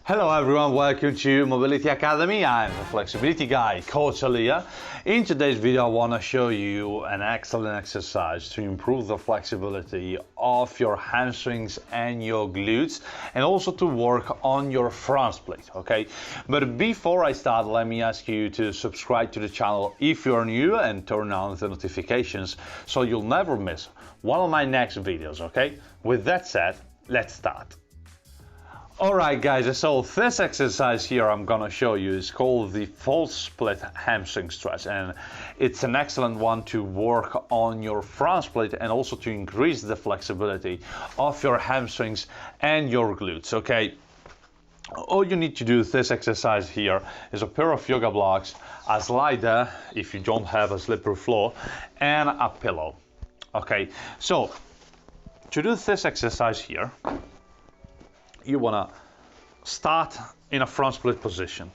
Hello everyone, welcome to Mobility Academy. I'm the flexibility guy, Coach Alia. In today's video I want to show you an excellent exercise to improve the flexibility of your hamstrings and your glutes, and also to work on your front split, okay? But before I start, let me ask you to subscribe to the channel if you're new and turn on the notifications so you'll never miss one of my next videos, okay? With that said, let's start. Alright guys, so this exercise here I'm gonna show you is called the full split hamstring stretch, and it's an excellent one to work on your front split and also to increase the flexibility of your hamstrings and your glutes, okay? All you need to do with this exercise here is a pair of yoga blocks, a slider if you don't have a slippery floor, and a pillow, okay? So to do this exercise here, you want to start in a front split position,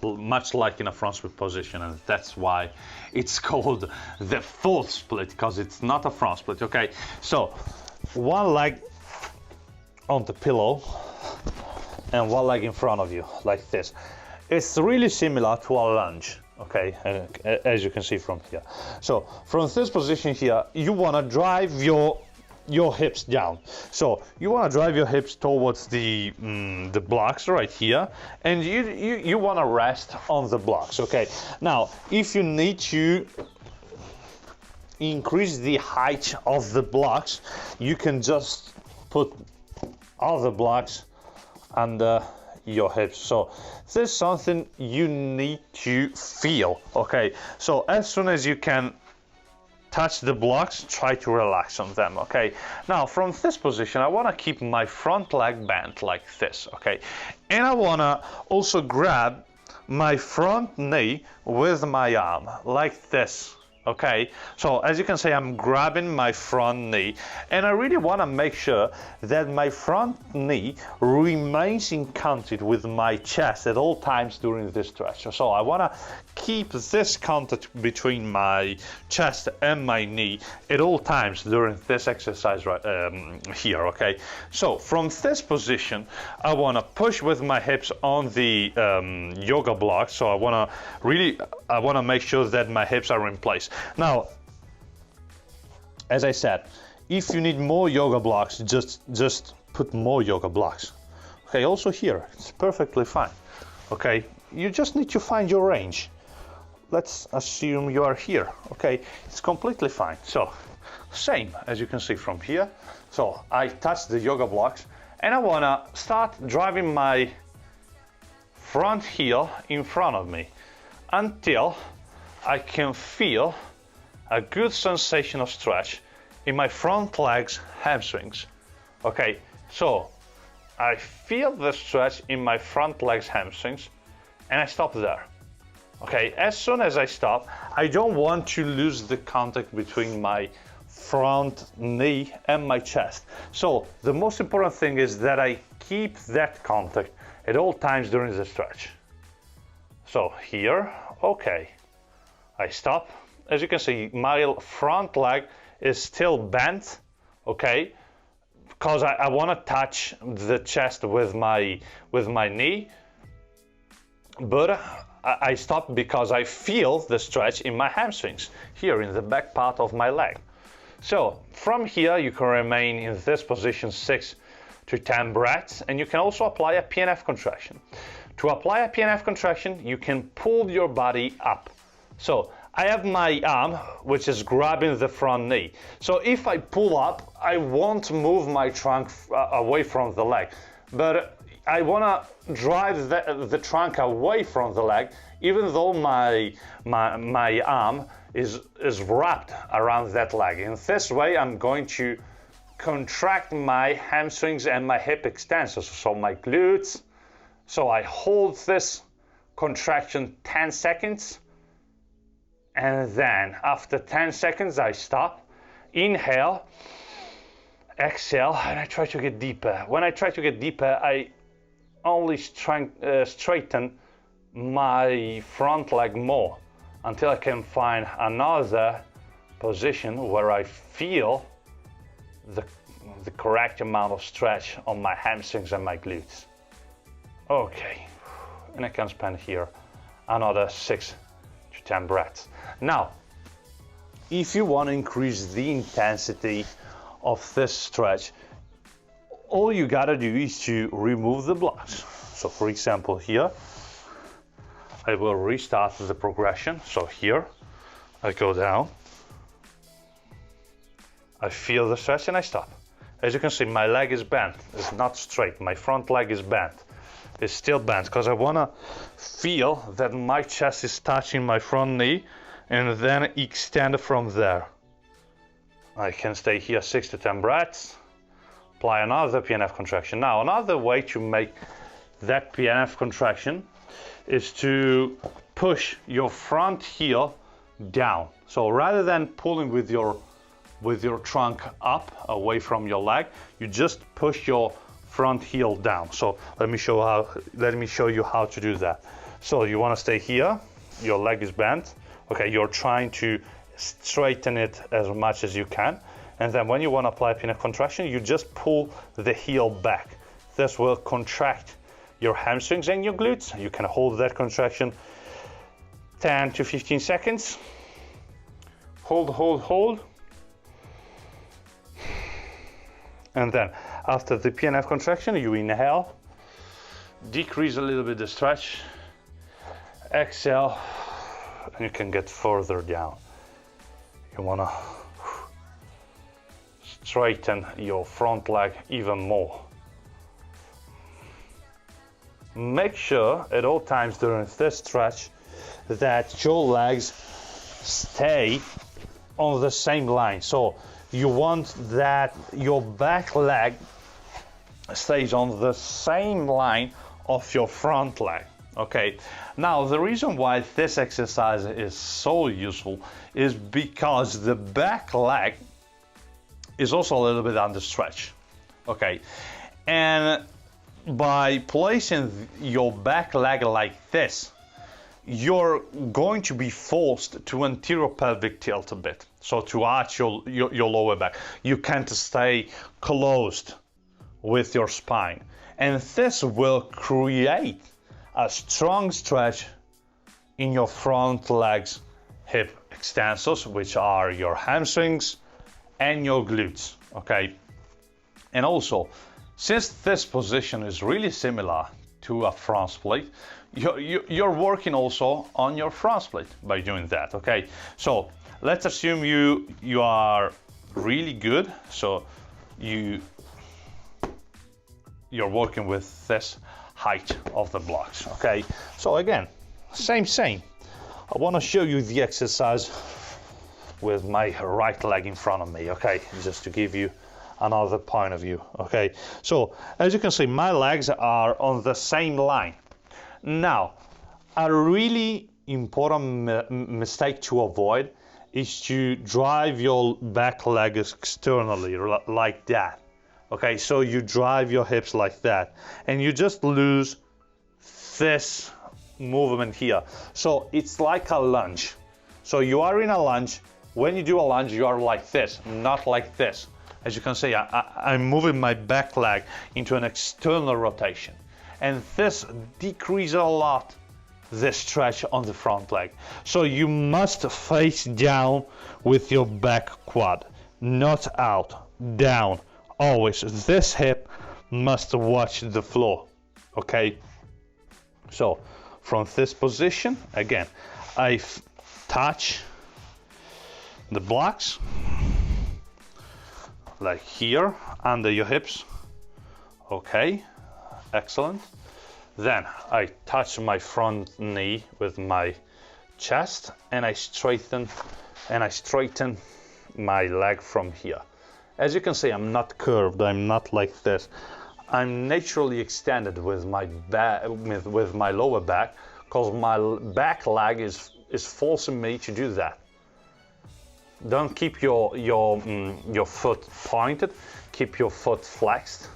much like in a front split position, and that's why it's called the full split, because it's not a front split, okay? So one leg on the pillow and one leg in front of you, like this. It's really similar to a lunge, okay, as you can see from here. So from this position here, you want to drive your hips down. So you want to drive your hips towards the blocks right here, and you want to rest on the blocks, okay? Now if you need to increase the height of the blocks, you can just put all the blocks under your hips. So this is something you need to feel, okay? So as soon as you can touch the blocks, try to relax on them, okay? Now from this position I want to keep my front leg bent like this, okay? And I want to also grab my front knee with my arm like this, okay? So as you can see, I'm grabbing my front knee, and I really want to make sure that my front knee remains in contact with my chest at all times during this stretch. So I want to keep this contact between my chest and my knee at all times during this exercise right here, okay? So from this position I want to push with my hips on the yoga block. So I want to make sure that my hips are in place. Now, as I said, if you need more yoga blocks, just put more yoga blocks, okay? Also here it's perfectly fine, okay? You just need to find your range. Let's assume you are here, okay? It's completely fine. So same as you can see from here. So I touch the yoga blocks and I want to start driving my front heel in front of me until I can feel a good sensation of stretch in my front legs hamstrings, okay? So I feel the stretch in my front legs hamstrings and I stop there, okay? As soon as I stop, I don't want to lose the contact between my front knee and my chest. So the most important thing is that I keep that contact at all times during the stretch. So here, okay, I stop. As you can see, my front leg is still bent, okay, because I want to touch the chest with my knee, but I stop because I feel the stretch in my hamstrings here in the back part of my leg. So from here you can remain in this position 6 to 10 breaths, and you can also apply a PNF contraction. To apply a PNF contraction, you can pull your body up. So I have my arm which is grabbing the front knee. So if I pull up, I won't move my trunk away from the leg, but I want to drive the trunk away from the leg, even though my arm is wrapped around that leg. In this way I'm going to contract my hamstrings and my hip extensors, so my glutes. So I hold this contraction 10 seconds, and then after 10 seconds I stop, inhale, exhale, and I try to get deeper. When I try to get deeper, I only straighten my front leg more until I can find another position where I feel the correct amount of stretch on my hamstrings and my glutes. Okay, and I can spend here another 6 to 10 breaths. Now, if you want to increase the intensity of this stretch, all you gotta do is to remove the blocks. So for example here, I will restart the progression. So here, I go down, I feel the stretch and I stop. As you can see, my leg is bent, it's not straight, my front leg is bent. It's still bent because I wanna feel that my chest is touching my front knee and then extend from there. I can stay here 6 to 10 breaths, apply another PNF contraction. Now, another way to make that PNF contraction is to push your front heel down. So rather than pulling with your trunk up away from your leg, you just push your front heel down. So let me show you how to do that. So you want to stay here, your leg is bent. Okay, you're trying to straighten it as much as you can. And then when you want to apply PNF contraction, you just pull the heel back. This will contract your hamstrings and your glutes. You can hold that contraction 10 to 15 seconds. Hold, hold, hold. And then after the PNF contraction, you inhale, decrease a little bit the stretch, exhale, and you can get further down. You wanna straighten your front leg even more. Make sure at all times during this stretch that your legs stay on the same line. So you want that your back leg stays on the same line of your front leg. Okay, now the reason why this exercise is so useful is because the back leg is also a little bit under stretch. Okay, and by placing your back leg like this, you're going to be forced to anterior pelvic tilt a bit. So to arch your lower back. You can't stay closed with your spine. And this will create a strong stretch in your front legs, hip extensors, which are your hamstrings and your glutes, okay? And also, since this position is really similar to a front split, you're working also on your front split by doing that, okay? So let's assume you are really good, so you're working with this height of the blocks, okay? So again, same. I want to show you the exercise with my right leg in front of me, okay? Just to give you another point of view, okay? So as you can see, my legs are on the same line. Now, a really important mistake to avoid is to drive your back leg externally like that. Okay, so you drive your hips like that and you just lose this movement here. So it's like a lunge. So you are in a lunge. When you do a lunge, you are like this, not like this. As you can see, I'm moving my back leg into an external rotation. And this decreases a lot the stretch on the front leg. So you must face down with your back quad, not out, down. Always, this hip must watch the floor, okay? So from this position, again, I touch the blocks, like here, under your hips, okay, excellent. Then I touch my front knee with my chest and I straighten my leg from here. As you can see, I'm not curved, I'm not like this. I'm naturally extended with my back, with my lower back, because my back leg is forcing me to do that. Don't keep your foot pointed, keep your foot flexed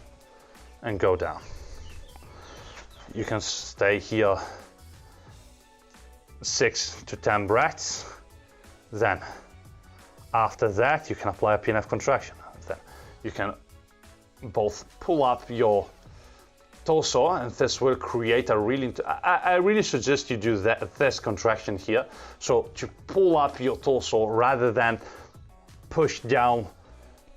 and go down. You can stay here 6 to 10 breaths. Then after that, you can apply a PNF contraction. Then you can both pull up your torso, and this will create a really, I really suggest you do this contraction here. So to pull up your torso rather than push down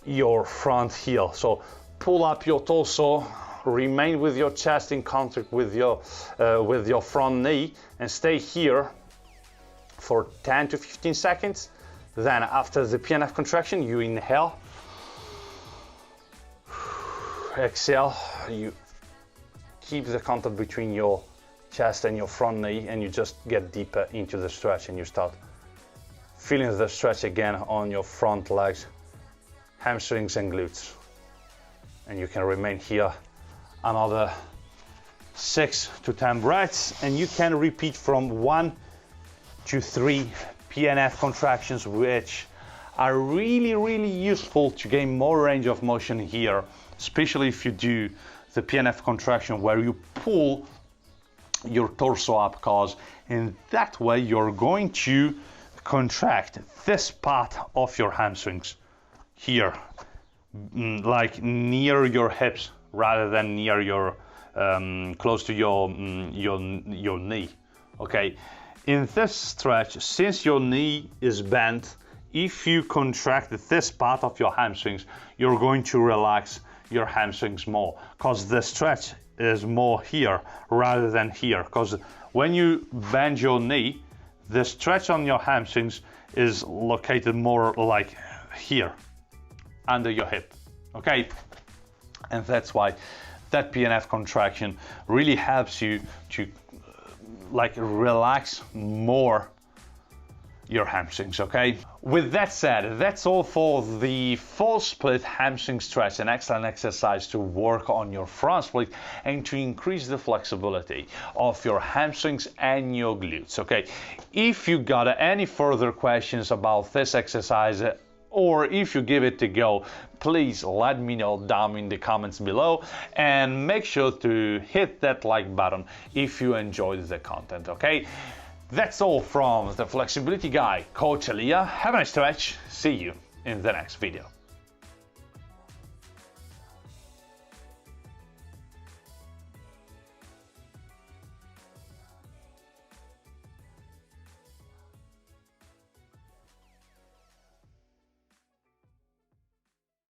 your front heel. So pull up your torso, remain with your chest in contact with your front knee, and stay here for 10 to 15 seconds. Then after the PNF contraction, you inhale, exhale, you keep the contact between your chest and your front knee, and you just get deeper into the stretch, and you start feeling the stretch again on your front legs, hamstrings and glutes. And you can remain here another 6 to 10 breaths, and you can repeat from 1 to 3 PNF contractions, which are really, really useful to gain more range of motion here, especially if you do the PNF contraction where you pull your torso up, because in that way you're going to contract this part of your hamstrings here, like near your hips rather than near your close to your knee. Okay, in this stretch, since your knee is bent, if you contract this part of your hamstrings, you're going to relax your hamstrings more, because the stretch is more here rather than here. Because when you bend your knee, the stretch on your hamstrings is located more like here, under your hip, okay? And that's why that PNF contraction really helps you to like relax more your hamstrings, okay? With that said, that's all for the full split hamstring stretch, an excellent exercise to work on your front split and to increase the flexibility of your hamstrings and your glutes, okay? If you got any further questions about this exercise, or if you give it a go, please let me know down in the comments below, and make sure to hit that like button if you enjoyed the content, okay? That's all from the Flexibility Guy, Coach Elia. Have a nice stretch. See you in the next video.